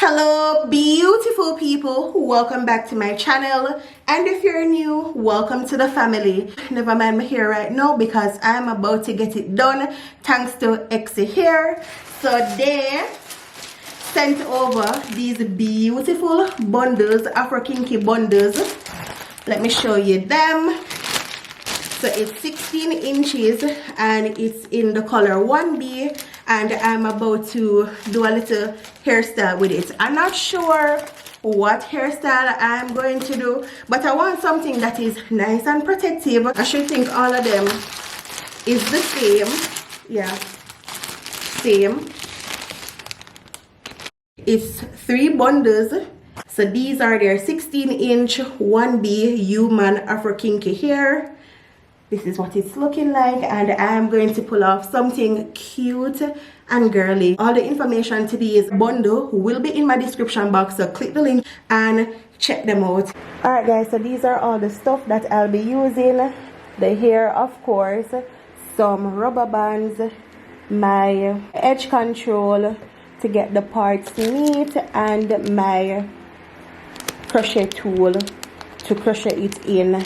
Hello beautiful people, welcome back to my channel, and if you're new, welcome to the family. Never mind my hair right now because I'm about to get it done thanks to Exyhair. So they sent over these beautiful bundles, Afro Kinky bundles. Let me show you them. So it's 16 inches and it's in the color 1B, and I'm about to do a little hairstyle with it. I'm not sure what hairstyle I'm going to do, but I want something that is nice and protective. I should think all of them is the same. Yeah, same. It's 3 bundles. So these are their 16-inch 1B human Afro Kinky hair. This is what it's looking like, and I'm going to pull off something cute and girly. All the information to these bundle will be in my description box, so click the link and check them out. Alright guys, so these are all the stuff that I'll be using. The hair, of course, some rubber bands, my edge control to get the parts neat, and my crochet tool to crochet it in.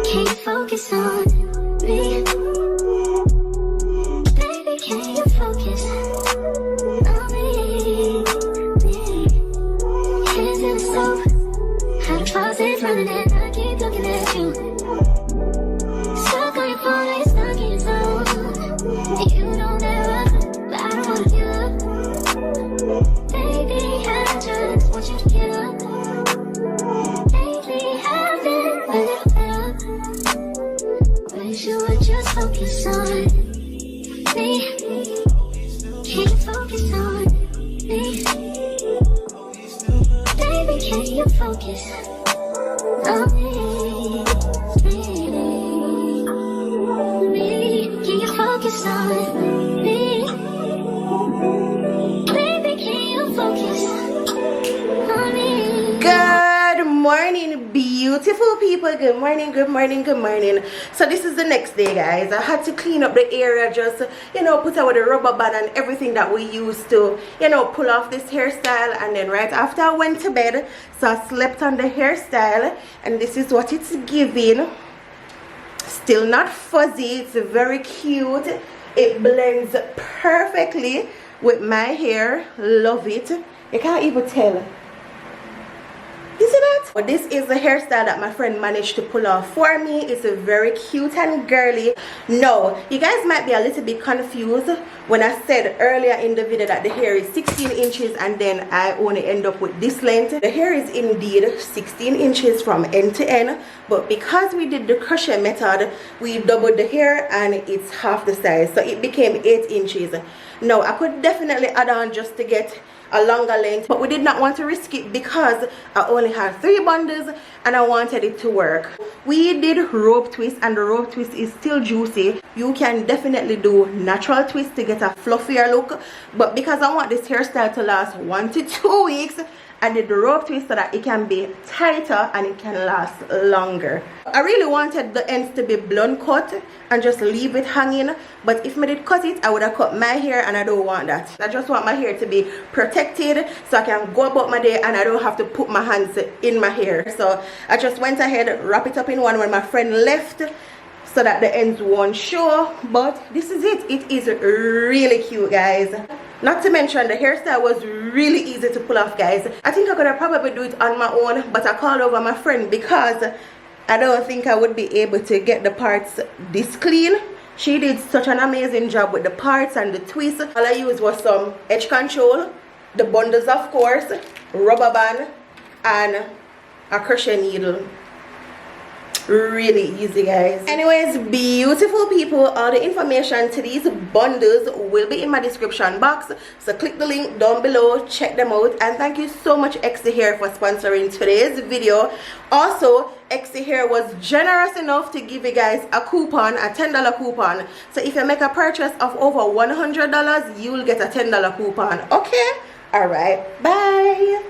Can you focus on me? Baby, can you focus on me? Hands in the soap, how the faucet's running and I keep looking at you. Stuck on your phone, you're stuck in your zone. You don't ever, but I don't wanna give up. Baby, I just want you to give up. You would just focus on me. Can you focus on me. Baby, can you focus on me? Can you focus on me? Baby, can you focus on me? Good morning, beautiful people. Good morning, good morning, good morning. So this is the next day, guys. I had to clean up the area, just put away the rubber band and everything that we used to pull off this hairstyle. And then right after I went to bed, so I slept on the hairstyle, and this is what it's giving. Still not fuzzy. It's very cute. It blends perfectly with my hair. Love it. You can't even tell. You see that? But this is the hairstyle that my friend managed to pull off for me. It's a very cute and girly. No, you guys might be a little bit confused when I said earlier in the video that the hair is 16 inches and then I only end up with this length. The hair is indeed 16 inches from end to end, but because we did the crochet method, we doubled the hair and it's half the size, so it became 8 inches. Now I could definitely add on just to get a longer length, but we did not want to risk it because I only had 3 bundles and I wanted it to work. We did rope twist, and the rope twist is still juicy. You can definitely do natural twist to get a fluffier look, but because I want this hairstyle to last 1 to 2 weeks, I did the rope twist so that it can be tighter and it can last longer. I really wanted the ends to be blunt cut and just leave it hanging, but if I did cut it, I would have cut my hair, and I don't want that. I just want my hair to be protected so I can go about my day and I don't have to put my hands in my hair. So I just went ahead, wrap it up in one when my friend left so that the ends won't show. But this is it. It is really cute, guys. Not to mention the hairstyle was really easy to pull off, guys. I think I could have probably do it on my own, but I called over my friend because I don't think I would be able to get the parts this clean. She did such an amazing job with the parts and the twists. All I used was some edge control, the bundles of course, rubber band, and a crochet needle. Really easy, guys. Anyways, beautiful people, all the information to these bundles will be in my description box, so click the link down below, check them out. And thank you so much Exyhair for sponsoring today's video. Also, Exyhair was generous enough to give you guys a coupon, a $10 coupon. So if you make a purchase of over $100, you'll get a $10 coupon. Okay, all right, bye.